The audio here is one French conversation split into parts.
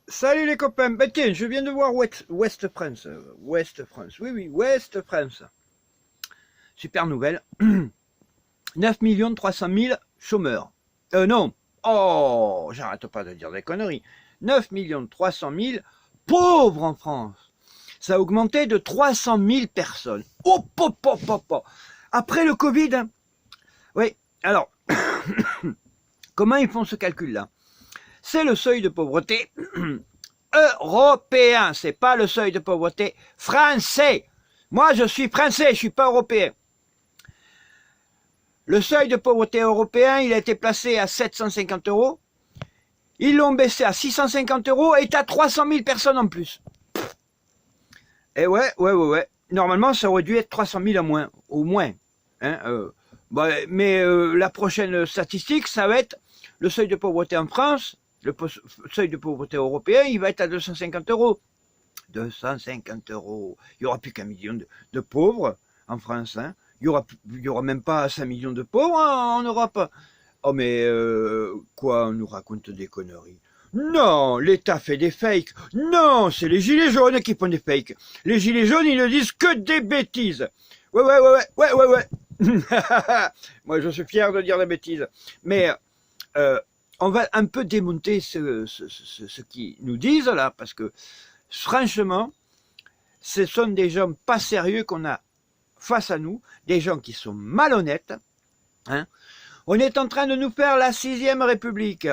Salut les copains, ben tiens, je viens de voir West France. West France, oui, West France. Super nouvelle. 9 300 000 chômeurs. Non, oh, j'arrête pas de dire des conneries. 9 300 000 pauvres en France. Ça a augmenté de 300 000 personnes. Oh, pop, pop, pop, pop. Après le Covid, hein. Oui, alors, comment ils font ce calcul-là? C'est le seuil de pauvreté européen, c'est pas le seuil de pauvreté français. Moi, je suis français, je suis pas européen. Le seuil de pauvreté européen, il a été placé à 750 euros. Ils l'ont baissé à 650 euros et t'as 300 000 personnes en plus. Et ouais. Normalement, ça aurait dû être 300 000 en moins, au moins. Hein, mais la prochaine statistique, ça va être le seuil de pauvreté en France. Le seuil de pauvreté européen, il va être à 250 euros. 250 euros. Il n'y aura plus qu'un million de pauvres en France. Hein. Il y aura même pas 5 millions de pauvres en Europe. Oh mais quoi, on nous raconte des conneries. Non, l'État fait des fakes. Non, c'est les gilets jaunes qui font des fakes. Les gilets jaunes, ils ne disent que des bêtises. Ouais. Moi, je suis fier de dire des bêtises. Mais on va un peu démonter ce qu'ils nous disent là, parce que franchement, ce sont des gens pas sérieux qu'on a face à nous, des gens qui sont malhonnêtes. Hein. On est en train de nous faire la 6e République.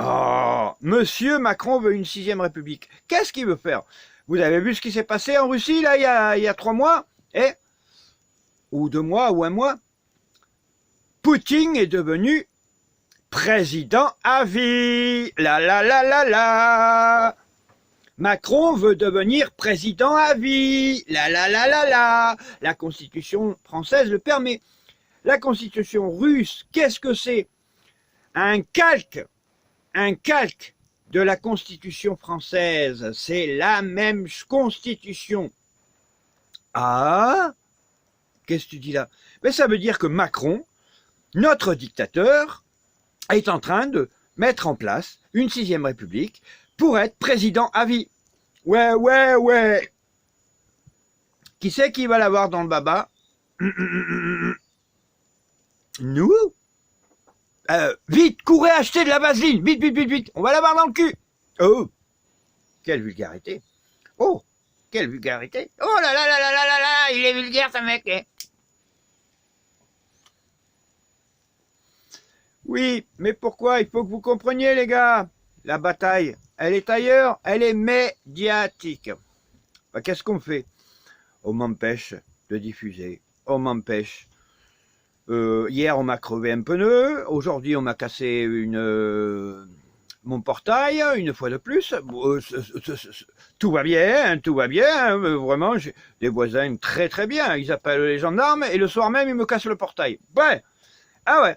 Oh, Monsieur Macron veut une 6e République. Qu'est-ce qu'il veut faire? Vous avez vu ce qui s'est passé en Russie là il y a 3 mois, ou 2 mois, ou 1 mois? Poutine est devenu président à vie. La. Macron veut devenir président à vie. La. La Constitution française le permet. La Constitution russe, qu'est-ce que c'est? Un calque de la Constitution française. C'est la même Constitution. Ah, qu'est-ce que tu dis là? Mais ça veut dire que Macron, notre dictateur, est en train de mettre en place une 6e République pour être président à vie. Ouais. Qui c'est qui va l'avoir dans le baba? Nous? Vite, courez acheter de la vaseline. Vite. On va l'avoir dans le cul. Oh, quelle vulgarité. Oh, quelle vulgarité. Oh là, il est vulgaire, ce mec. Oui, mais pourquoi? Il faut que vous compreniez, les gars. La bataille, elle est ailleurs, elle est médiatique. Ben, qu'est-ce qu'on fait? On m'empêche de diffuser. On m'empêche. Hier, on m'a crevé un pneu. Aujourd'hui, on m'a cassé mon portail, une fois de plus. Tout va bien. Vraiment, j'ai des voisins très bien. Ils appellent les gendarmes et le soir même, ils me cassent le portail. Ouais. Ah ouais.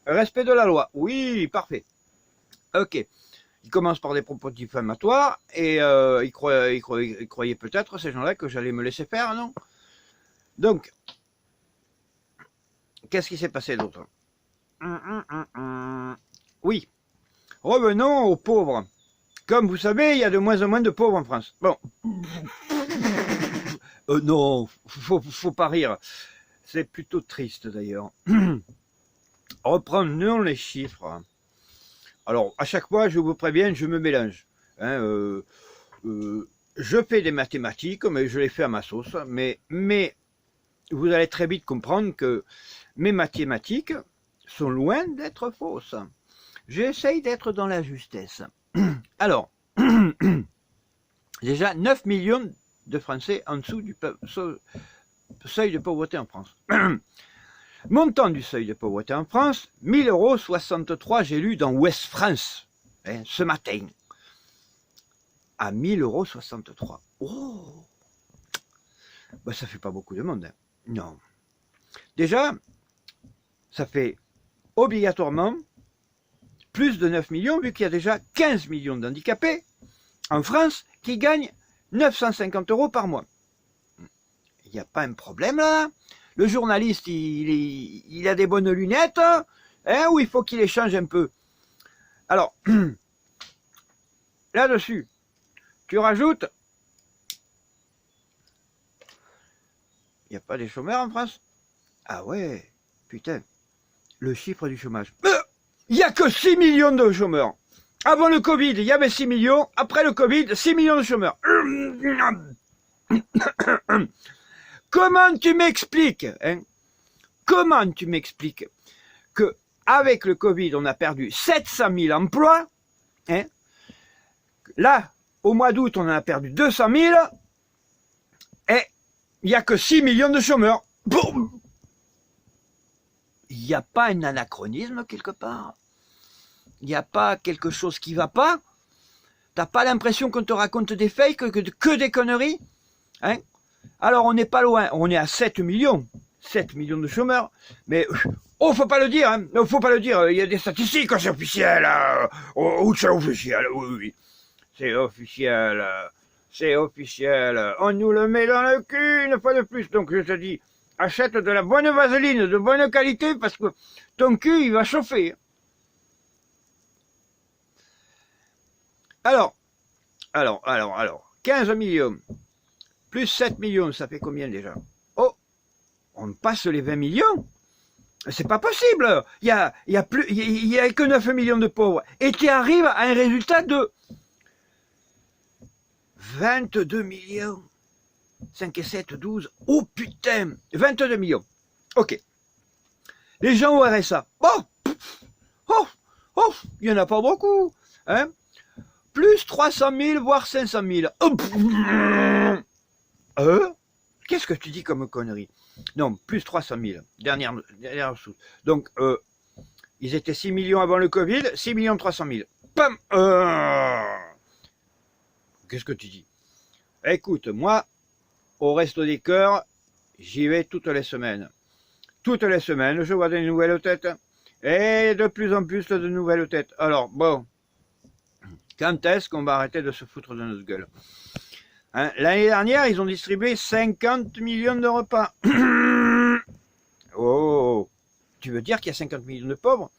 Respect de la loi. Oui, parfait. Ok. Ils commencent par des propos diffamatoires et ils croyaient peut-être, ces gens-là, que j'allais me laisser faire, non? Donc, qu'est-ce qui s'est passé d'autre? Oui. Revenons aux pauvres. Comme vous savez, il y a de moins en moins de pauvres en France. Bon. Non, faut pas rire. C'est plutôt triste d'ailleurs. Reprenons les chiffres. Alors, à chaque fois, je vous préviens, je me mélange. Hein, je fais des mathématiques, mais je les fais à ma sauce. Mais vous allez très vite comprendre que mes mathématiques sont loin d'être fausses. J'essaye d'être dans la justesse. Alors, déjà 9 millions de Français en dessous du seuil de pauvreté en France. Montant du seuil de pauvreté en France, 1 000,63 €, j'ai lu dans West France, ce matin. À 1 000,63 €. Oh, ben, ça fait pas beaucoup de monde. Hein. Non. Déjà, ça fait obligatoirement plus de 9 millions, vu qu'il y a déjà 15 millions d'handicapés en France qui gagnent 950 € par mois. Il n'y a pas un problème là? Le journaliste, il a des bonnes lunettes, hein, ou il faut qu'il les change un peu? Alors, là-dessus, tu rajoutes... Il n'y a pas des chômeurs en France? Ah ouais, putain, le chiffre du chômage. Il n'y a que 6 millions de chômeurs. Avant le Covid, il y avait 6 millions. Après le Covid, 6 millions de chômeurs. Comment tu m'expliques, hein? Comment tu m'expliques que avec le Covid, on a perdu 700 000 emplois, hein? Là, au mois d'août, on en a perdu 200 000, et il n'y a que 6 millions de chômeurs. Boum! Il n'y a pas un anachronisme quelque part? Il n'y a pas quelque chose qui ne va pas? T'as pas l'impression qu'on te raconte des fakes, que des conneries, hein? Alors on n'est pas loin, on est à 7 millions de chômeurs, mais oh, faut pas le dire, hein, faut pas le dire, il y a des statistiques, c'est officiel, c'est officiel, oui, c'est officiel, c'est officiel, on nous le met dans le cul une fois de plus, donc je te dis, achète de la bonne vaseline, de bonne qualité, parce que ton cul, il va chauffer. Alors, 15 millions, plus 7 millions, ça fait combien déjà? Oh, on passe les 20 millions. C'est pas possible. Il y a que 9 millions de pauvres. Et tu arrives à un résultat de 22 millions. 5 et 7, 12. Oh putain, 22 millions. Ok. Les gens au RSA. Il y en a pas beaucoup. Hein? Plus 300 000, voire 500 000. Qu'est-ce que tu dis comme connerie? Non, plus 300 000. Dernière source. Donc, ils étaient 6 millions avant le Covid, 6 millions 300 000. Pam! Qu'est-ce que tu dis? Écoute, moi, au Resto des Cœurs, j'y vais toutes les semaines. Toutes les semaines, je vois des nouvelles têtes. Et de plus en plus de nouvelles têtes. Alors, bon, quand est-ce qu'on va arrêter de se foutre de notre gueule? Hein, l'année dernière, ils ont distribué 50 millions de repas. Oh, tu veux dire qu'il y a 50 millions de pauvres?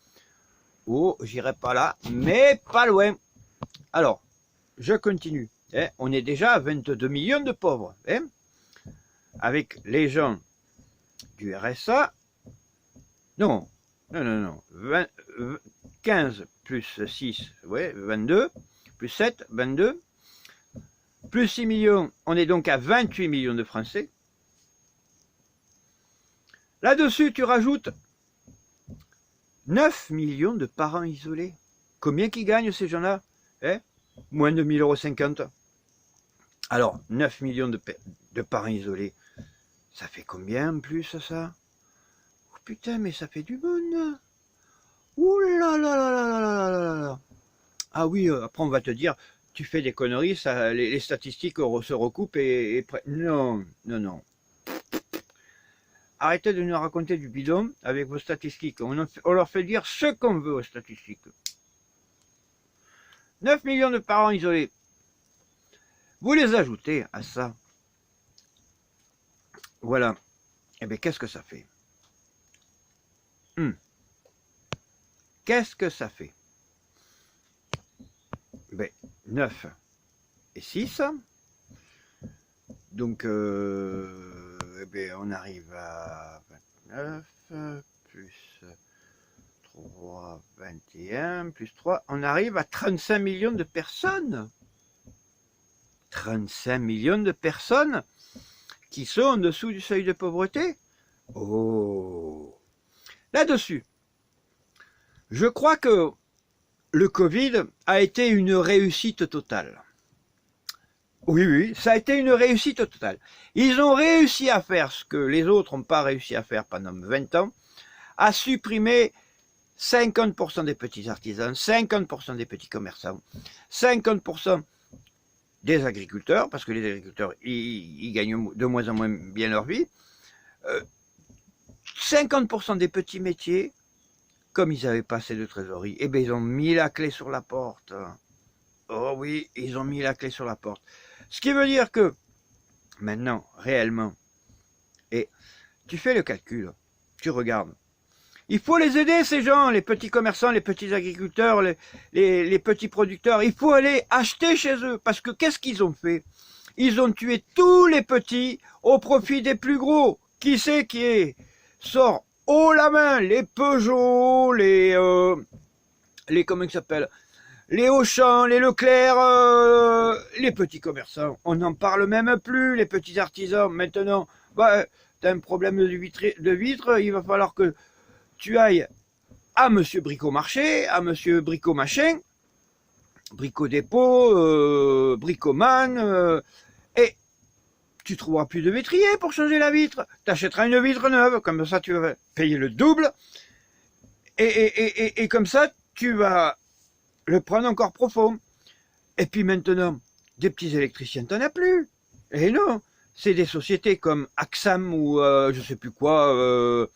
Oh, j'irai pas là, mais pas loin. Alors, je continue. Hein, on est déjà à 22 millions de pauvres. Hein, avec les gens du RSA. Non. 15 plus 6, ouais, 22. Plus 7, 22. Plus 6 millions, on est donc à 28 millions de Français. Là-dessus, tu rajoutes 9 millions de parents isolés. Combien qui gagnent ces gens-là? Moins de 1 050 €. Alors, 9 millions de parents isolés, ça fait combien en plus ça? Oh putain, mais ça fait du monde. Ouh là là là là là là là là. Ah oui, après on va te dire, tu fais des conneries, ça, les statistiques se recoupent et... Non. Arrêtez de nous raconter du bidon avec vos statistiques. On leur fait dire ce qu'on veut aux statistiques. 9 millions de parents isolés. Vous les ajoutez à ça. Voilà. Eh bien, qu'est-ce que ça fait? Qu'est-ce que ça fait? Ben, 9 et 6. Donc, eh bien, on arrive à 29, plus 3, 21, plus 3. On arrive à 35 millions de personnes. 35 millions de personnes qui sont en dessous du seuil de pauvreté. Oh! Là-dessus, je crois que le Covid a été une réussite totale. Oui, ça a été une réussite totale. Ils ont réussi à faire ce que les autres n'ont pas réussi à faire pendant 20 ans, à supprimer 50% des petits artisans, 50% des petits commerçants, 50% des agriculteurs, parce que les agriculteurs, ils gagnent de moins en moins bien leur vie, 50% des petits métiers, comme ils n'avaient pas assez de trésorerie, eh bien ils ont mis la clé sur la porte. Oh oui, ils ont mis la clé sur la porte. Ce qui veut dire que, maintenant, réellement, et tu fais le calcul, tu regardes, Il faut les aider, ces gens, les petits commerçants, les petits agriculteurs, les petits producteurs. Il faut aller acheter chez eux. Parce que qu'est-ce qu'ils ont fait? Ils ont tué tous les petits au profit des plus gros. Qui c'est qui sort haut la main? Les Peugeot, comment ils s'appellent? Les Auchan, les Leclerc, les petits commerçants. On n'en parle même plus, les petits artisans. Maintenant, bah, t'as un problème de vitre, il va falloir que tu ailles à Monsieur Bricomarché, à Monsieur Bricomachin, Brico Dépôt, Bricoman, et tu trouveras plus de vitrier pour changer la vitre. T'achèteras une vitre neuve, comme ça tu vas payer le double, et comme ça tu vas le prendre encore profond. Et puis maintenant, des petits électriciens, t'en as plus. Et non, c'est des sociétés comme Axam ou je sais plus quoi,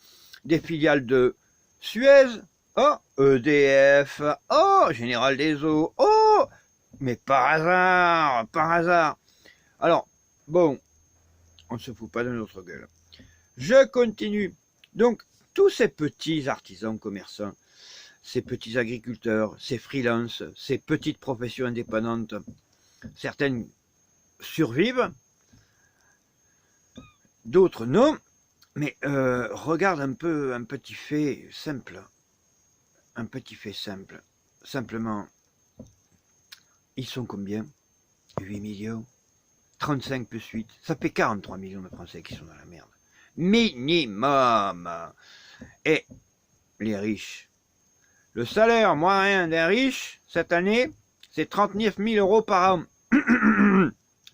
des filiales de Suez, oh, EDF, oh, Général des Eaux, oh, mais par hasard. Alors, bon, on ne se fout pas de notre gueule. Je continue. Donc, tous ces petits artisans commerçants, ces petits agriculteurs, ces freelances, ces petites professions indépendantes, certaines survivent, d'autres non. Mais regarde un peu un petit fait simple. Un petit fait simple. Simplement, ils sont combien? 8 millions. 35 plus 8. Ça fait 43 millions de Français qui sont dans la merde. Minimum. Et les riches. Le salaire moyen d'un riche, cette année, c'est 39 000 € par an.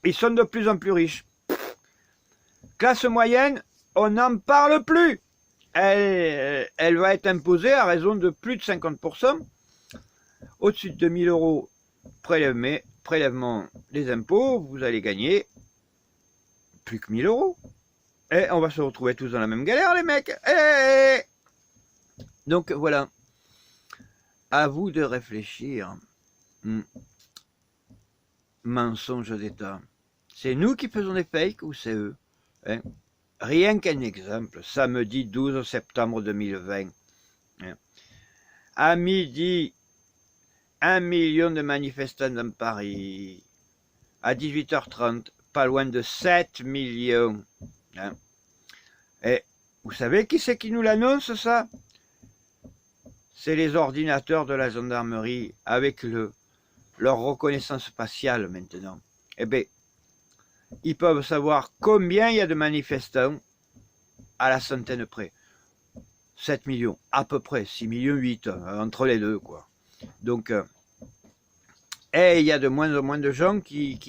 Ils sont de plus en plus riches. Classe moyenne, on n'en parle plus. Elle va être imposée à raison de plus de 50%. Au-dessus de 2 000 € prélèvement des impôts, vous allez gagner plus que 1 000 €. Et on va se retrouver tous dans la même galère, les mecs. Donc voilà. À vous de réfléchir. Mensonge d'État. C'est nous qui faisons des fakes ou c'est eux? Rien qu'un exemple, samedi 12 septembre 2020, à midi, 1 million de manifestants dans Paris, à 18h30, pas loin de 7 millions. Et vous savez qui c'est qui nous l'annonce, ça? C'est les ordinateurs de la gendarmerie avec leur reconnaissance faciale maintenant. Eh bien, ils peuvent savoir combien il y a de manifestants à la centaine près. 7 millions, à peu près, 6 millions 8, entre les deux, quoi. Donc, il y a de moins en moins de gens qui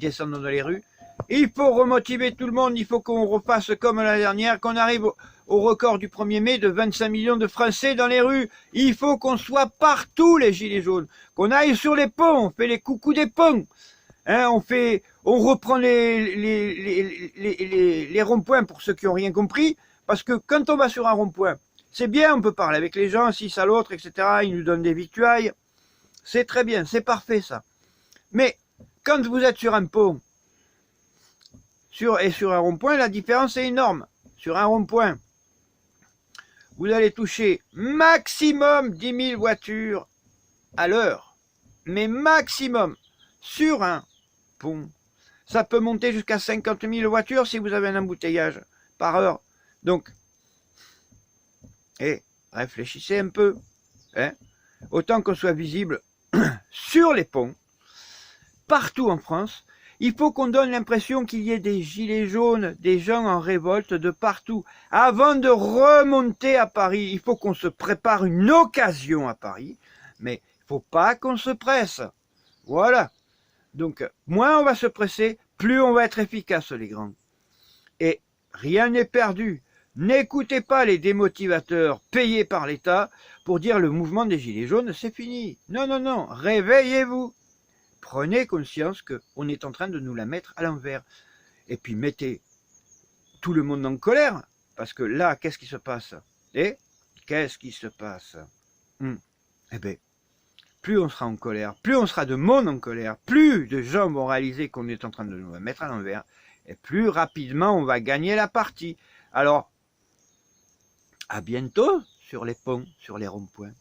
descendent dans les rues. Il faut remotiver tout le monde, il faut qu'on refasse comme l'année dernière, qu'on arrive au record du 1er mai de 25 millions de Français dans les rues. Il faut qu'on soit partout, les gilets jaunes, qu'on aille sur les ponts, on fait les coucous des ponts. On reprend les ronds-points pour ceux qui n'ont rien compris, parce que quand on va sur un rond-point, c'est bien, on peut parler avec les gens, si ça l'autre, etc. Ils nous donnent des victuailles. C'est très bien, c'est parfait ça. Mais quand vous êtes sur un pont, sur un rond-point, la différence est énorme. Sur un rond-point, vous allez toucher maximum 10 000 voitures à l'heure. Mais maximum. Sur un pont, ça peut monter jusqu'à 50 000 voitures si vous avez un embouteillage par heure. Donc, réfléchissez un peu. Autant qu'on soit visible sur les ponts, partout en France, il faut qu'on donne l'impression qu'il y ait des gilets jaunes, des gens en révolte de partout. Avant de remonter à Paris, il faut qu'on se prépare une occasion à Paris, mais il ne faut pas qu'on se presse. Voilà. Donc, moins on va se presser, plus on va être efficace, les grands. Et rien n'est perdu. N'écoutez pas les démotivateurs payés par l'État pour dire le mouvement des gilets jaunes, c'est fini. Non, non, non, réveillez-vous. Prenez conscience qu'on est en train de nous la mettre à l'envers. Et puis mettez tout le monde en colère, parce que là, qu'est-ce qui se passe? Qu'est-ce qui se passe? Eh bien, plus on sera en colère, plus on sera de monde en colère, plus de gens vont réaliser qu'on est en train de nous la mettre à l'envers, et plus rapidement on va gagner la partie. Alors, à bientôt sur les ponts, sur les ronds-points.